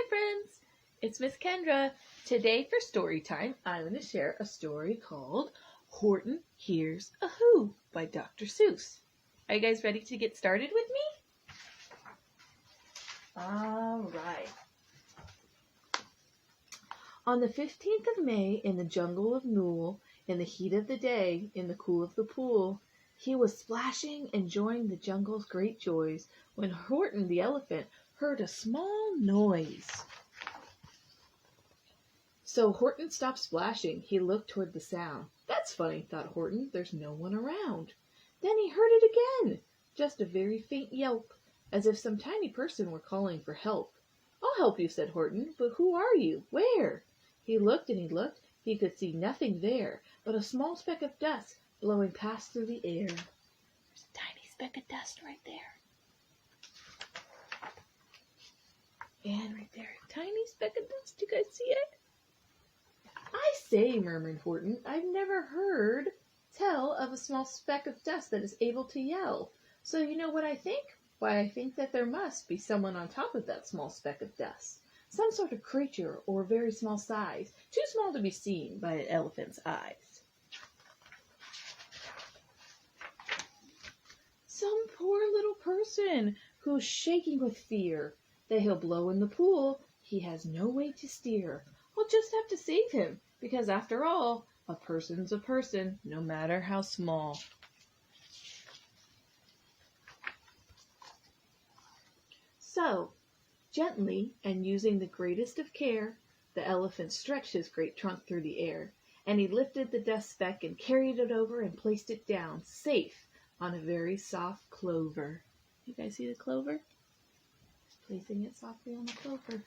Hi friends, it's Miss Kendra. Today for story time, I'm going to share a story called Horton Hears a Who by Dr. Seuss. Are you guys ready to get started with me? All right. On the 15th of May, in the jungle of Nool, in the heat of the day, in the cool of the pool, he was splashing, enjoying the jungle's great joys, when Horton the elephant heard a small noise. So Horton stopped splashing. He looked toward the sound. That's funny, thought Horton. There's no one around. Then he heard it again, just a very faint yelp, as if some tiny person were calling for help. I'll help you, said Horton, but who are you? Where? He looked and he looked. He could see nothing there but a small speck of dust blowing past through the air. There's a tiny speck of dust right there. And right there, a tiny speck of dust. You guys see it? I say, murmured Horton, I've never heard tell of a small speck of dust that is able to yell. So you know what I think? Why, I think that there must be someone on top of that small speck of dust. Some sort of creature or very small size, too small to be seen by an elephant's eyes. Some poor little person who's shaking with fear that he'll blow in the pool. He has no way to steer. I'll just have to save him, because after all, a person's a person, no matter how small. So, gently and using the greatest of care, the elephant stretched his great trunk through the air, and he lifted the dust speck and carried it over and placed it down, safe, on a very soft clover. You guys see the clover? Just placing it softly on the clover.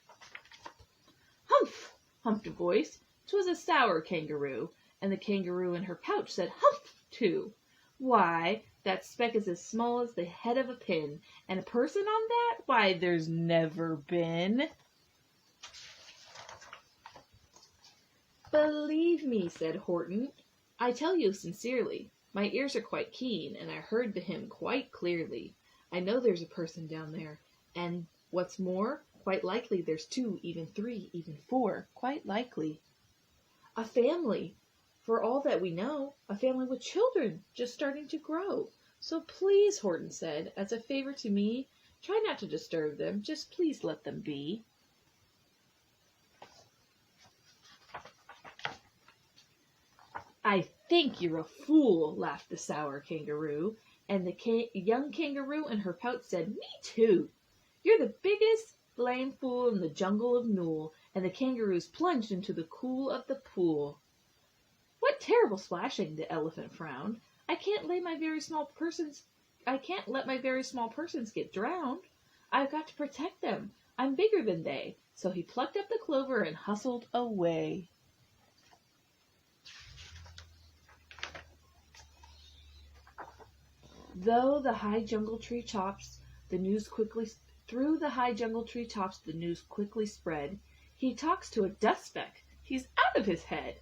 Humph! Humphed a voice. 'Twas a sour kangaroo, and the kangaroo in her pouch said humph too. Why, that speck is as small as the head of a pin, and a person on that? Why, there's never been. Believe me, said Horton, I tell you sincerely, my ears are quite keen, and I heard the hymn quite clearly. I know there's a person down there, and what's more, quite likely there's 2, even 3, even 4, quite likely. A family, for all that we know, a family with children just starting to grow. So please, Horton said, as a favor to me, try not to disturb them, just please let them be. I think you're a fool, laughed the sour kangaroo, and the young kangaroo in her pouch said, me too. You're the biggest blame fool in the jungle of Nool, and the kangaroos plunged into the cool of the pool. What terrible splashing, the elephant frowned. I can't let my very small persons get drowned. I've got to protect them. I'm bigger than they. So he plucked up the clover and hustled away. Through the high jungle tree tops, the news quickly spread. He talks to a dust speck. He's out of his head.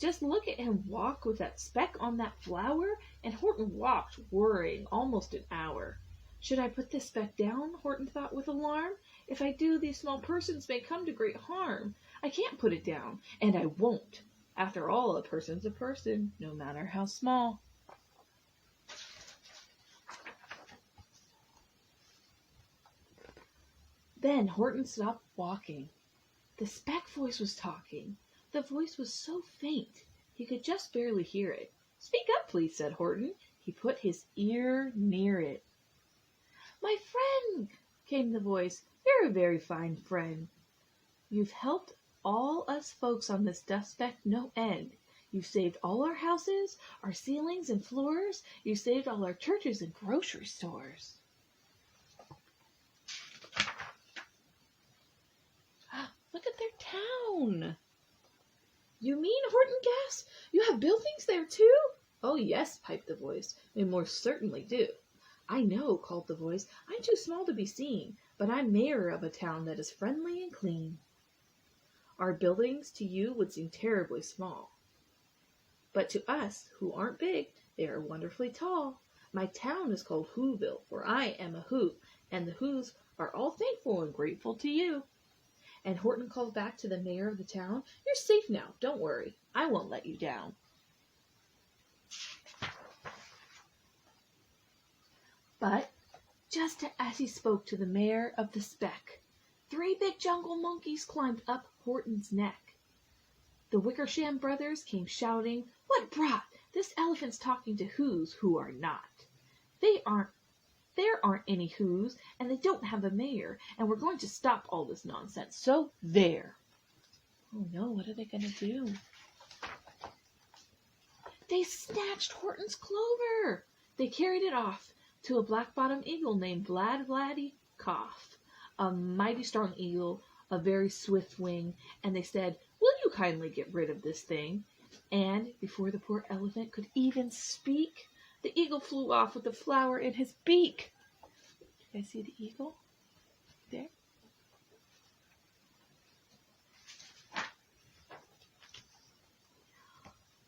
Just look at him walk with that speck on that flower, and Horton walked, worrying, almost an hour. Should I put this speck down? Horton thought with alarm. If I do, these small persons may come to great harm. I can't put it down, and I won't. After all, a person's a person, no matter how small. Then Horton stopped walking. The speck voice was talking. The voice was so faint he could just barely hear it. Speak up, please, said Horton. He put his ear near it. My friend, came the voice, you're a very fine friend. You've helped all us folks on this dust speck no end. You've saved all our houses, our ceilings and floors. You've saved all our churches and grocery stores. Look at their town. You mean, Horton gasped, you have buildings there too? Oh yes, piped the voice, we most certainly do. I know, called the voice, I'm too small to be seen, but I'm mayor of a town that is friendly and clean. Our buildings to you would seem terribly small, but to us, who aren't big, they are wonderfully tall. My town is called Whoville, for I am a Who, and the Whos are all thankful and grateful to you. And Horton called back to the mayor of the town, "You're safe now, don't worry. I won't let you down." But just as he spoke to the mayor of the speck, 3 big jungle monkeys climbed up Horton's neck. The Wickersham brothers came shouting, "What brought? This elephant's talking to who's who are not. There aren't any who's, and they don't have a mayor, and we're going to stop all this nonsense. So there." Oh no, what are they going to do? They snatched Horton's clover. They carried it off to a black-bottomed eagle named Vladdy Cough, a mighty strong eagle, a very swift wing, and they said, "Will you kindly get rid of this thing?" And before the poor elephant could even speak, the eagle flew off with the flower in his beak. You guys see the eagle? There.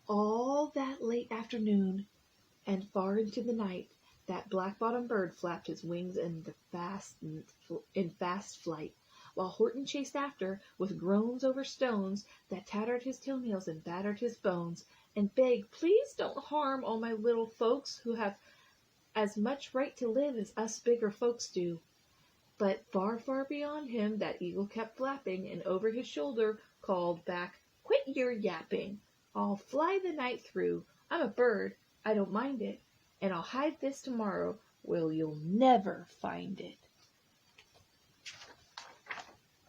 All that late afternoon and far into the night, that black-bottomed bird flapped his wings in fast flight, while Horton chased after with groans over stones that tattered his toenails and battered his bones, and begged, "Please don't harm all my little folks who have as much right to live as us bigger folks do." But far, far beyond him, that eagle kept flapping, and over his shoulder called back, "Quit your yapping. I'll fly the night through. I'm a bird, I don't mind it, and I'll hide this tomorrow where you'll never find it."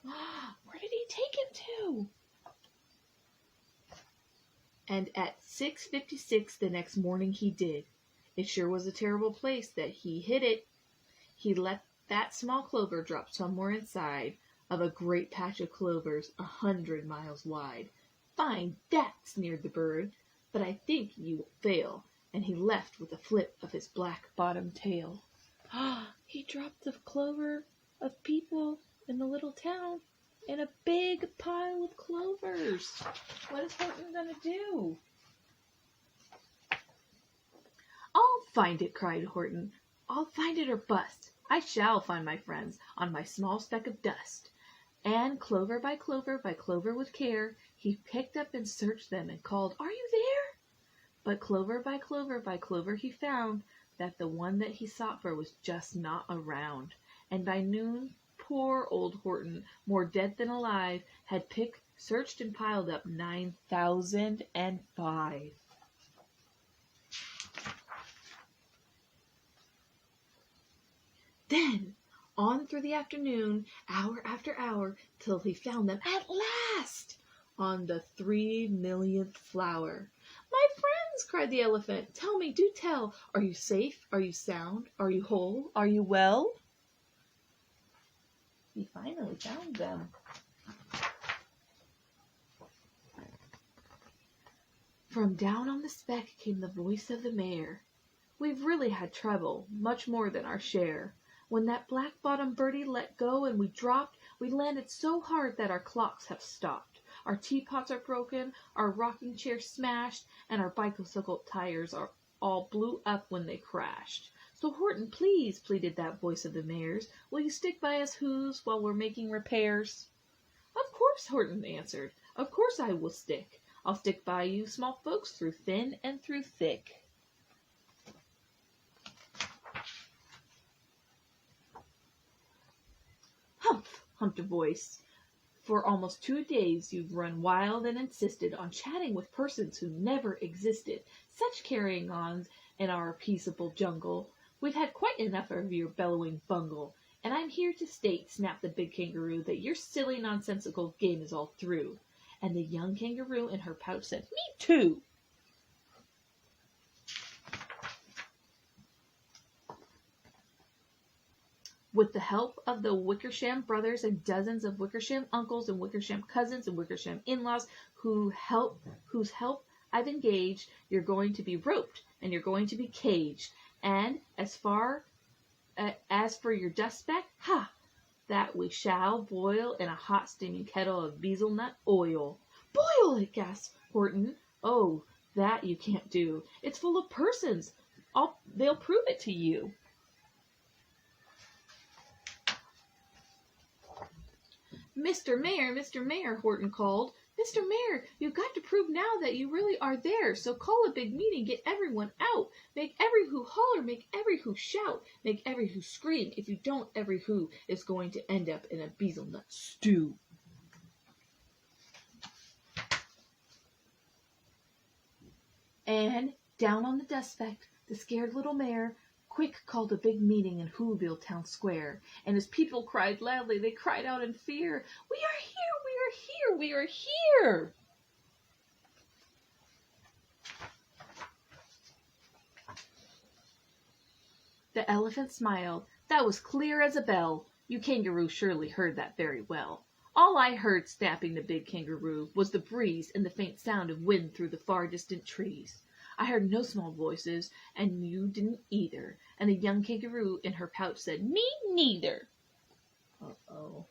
Where did he take it to? And at 6:56 the next morning he did. It sure was a terrible place that he hid it. He let that small clover drop somewhere inside of a great patch of clovers 100 miles wide. "Find that," sneered the bird, "but I think you will fail." And he left with a flip of his black-bottomed tail. He dropped the clover of people in the little town in a big pile of clovers. What is Horton going to do? "I'll find it," cried Horton. "I'll find it or bust. I shall find my friends on my small speck of dust." And clover by clover with care, he picked up and searched them and called, "Are you there?" But clover by clover he found that the one that he sought for was just not around. And by noon, poor old Horton, more dead than alive, had picked, searched, and piled up 9,005. Then, on through the afternoon, hour after hour, till he found them at last on the 3,000,000th flower. "My friends," cried the elephant, "tell me, do tell, are you safe? Are you sound? Are you whole? Are you well?" He finally found them. From down on the speck came the voice of the mayor. "We've really had trouble, much more than our share. When that black-bottomed birdie let go and we dropped, we landed so hard that our clocks have stopped. Our teapots are broken, our rocking chairs smashed, and our bicycle tires are all blew up when they crashed. So Horton, please," pleaded that voice of the mayor's, "will you stick by us who's while we're making repairs?" "Of course," Horton answered. "Of course I will stick. I'll stick by you small folks through thin and through thick." "Humph," humped a voice. "For almost 2 days you've run wild and insisted on chatting with persons who never existed. Such carrying on in our peaceable jungle. We've had quite enough of your bellowing bungle. And I'm here to state," snapped the big kangaroo, "that your silly nonsensical game is all through." And the young kangaroo in her pouch said, "Me too." With the help of the Wickersham brothers and dozens of Wickersham uncles and Wickersham cousins and Wickersham in-laws whose help I've engaged, you're going to be roped and you're going to be caged. And as for your dust speck, that we shall boil in a hot steaming kettle of bezelnut oil. "Boil it!" gasped Horton. "Oh, that you can't do. It's full of persons. They'll prove it to you." Mr. Mayor, Horton called. Mr. Mayor, you've got to prove now that you really are there. So call a big meeting, get everyone out. Make every who holler, make every who shout, make every who scream. If you don't, every who is going to end up in a bezelnut stew. And down on the dust speck, the scared little mayor quick called a big meeting in Whoville Town Square. And as people cried loudly, they cried out in fear, "We are here, we are here, we are here!" The elephant smiled. That was clear as a bell. You kangaroo surely heard that very well. All I heard, snapping the big kangaroo, was the breeze and the faint sound of wind through the far distant trees. I heard no small voices, and you didn't either. And the young kangaroo in her pouch said, "Me neither." Uh-oh.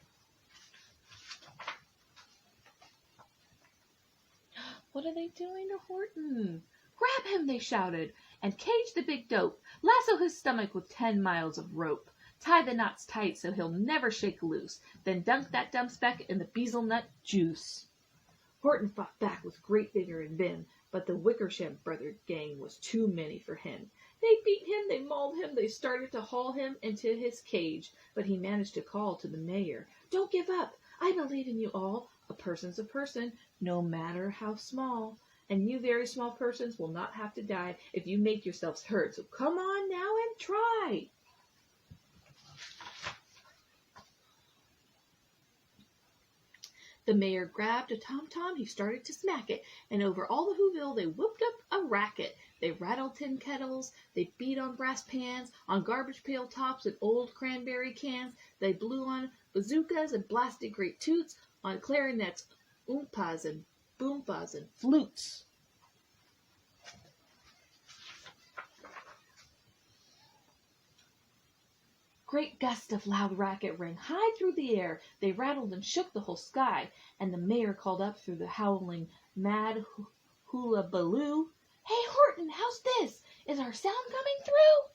What are they doing to Horton? "Grab him," they shouted, "and cage the big dope. Lasso his stomach with 10 miles of rope. Tie the knots tight so he'll never shake loose. Then dunk that dumb speck in the bezelnut juice." Horton fought back with great vigor and vim, but the Wickersham brother gang was too many for him. They beat him, they mauled him, they started to haul him into his cage, but he managed to call to the mayor, "Don't give up. I believe in you all. A person's a person, no matter how small. And you very small persons will not have to die if you make yourselves heard. So come on now and try." The mayor grabbed a tom-tom, he started to smack it, and over all the Whoville they whooped up a racket. They rattled tin kettles, they beat on brass pans, on garbage pail tops and old cranberry cans. They blew on bazookas and blasted great toots, on clarinets, oompas and boompas and flutes. Great gusts of loud racket rang high through the air. They rattled and shook the whole sky. And the mayor called up through the howling, mad hula-baloo, "Hey, Horton, how's this? Is our sound coming through?"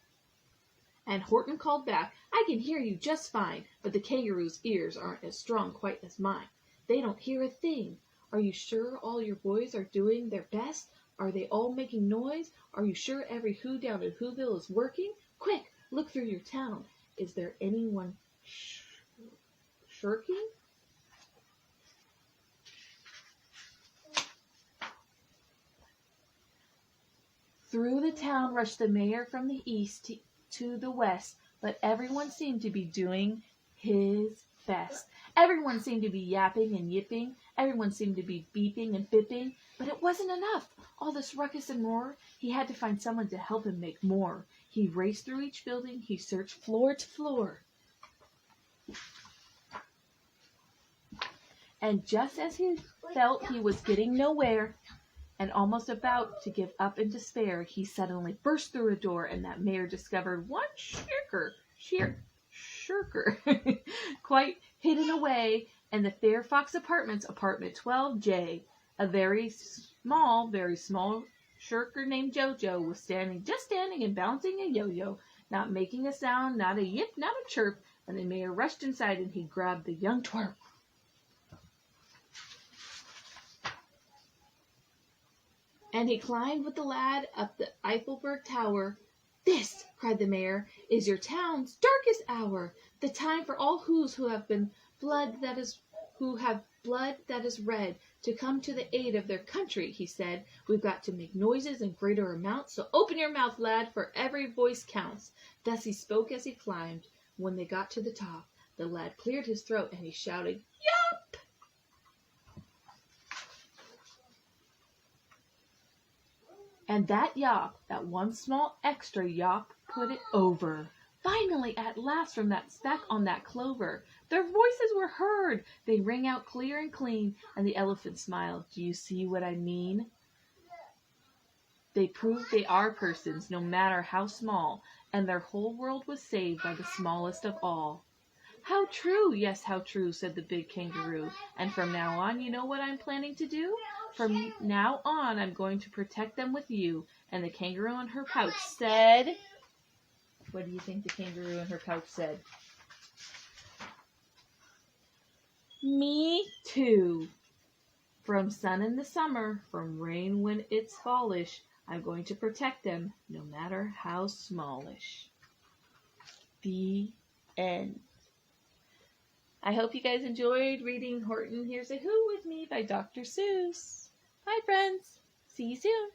And Horton called back, "I can hear you just fine, but the kangaroo's ears aren't as strong quite as mine. They don't hear a thing. Are you sure all your boys are doing their best? Are they all making noise? Are you sure every who down in Whoville is working? Quick, look through your town. Is there anyone shirking?" Through the town rushed the mayor from the east to the west, but everyone seemed to be doing his best. Everyone seemed to be yapping and yipping. Everyone seemed to be beeping and bipping. But it wasn't enough. All this ruckus and roar, he had to find someone to help him make more. He raced through each building. He searched floor to floor. And just as he felt he was getting nowhere and almost about to give up in despair, he suddenly burst through a door, and that mayor discovered one shirker quite hidden away in the Fair Fox Apartments, apartment 12J. A very small shirker named Jojo was just standing and bouncing a yo-yo, not making a sound, not a yip, not a chirp, and the mayor rushed inside and he grabbed the young twerp. And he climbed with the lad up the Eiffelberg Tower. "This," cried the mayor, "is your town's darkest hour, the time for all who have blood that is red to come to the aid of their country," he said. "We've got to make noises in greater amounts, so open your mouth, lad, for every voice counts." Thus he spoke as he climbed. When they got to the top, the lad cleared his throat and he shouted, "Yup!" And that yop, that one small extra yop, put it over. Finally, at last, from that speck on that clover, their voices were heard. They rang out clear and clean, and the elephant smiled. "Do you see what I mean? They prove they are persons, no matter how small, and their whole world was saved by the smallest of all." "How true! Yes, how true," said the big kangaroo. "And from now on, you know what I'm planning to do? From now on, I'm going to protect them with you." And the kangaroo in her pouch said... What do you think the kangaroo in her pouch said? Me too. From sun in the summer, from rain when it's fallish, I'm going to protect them, no matter how smallish. The end. I hope you guys enjoyed reading Horton Hears a Who with me by Dr. Seuss. Bye, friends. See you soon.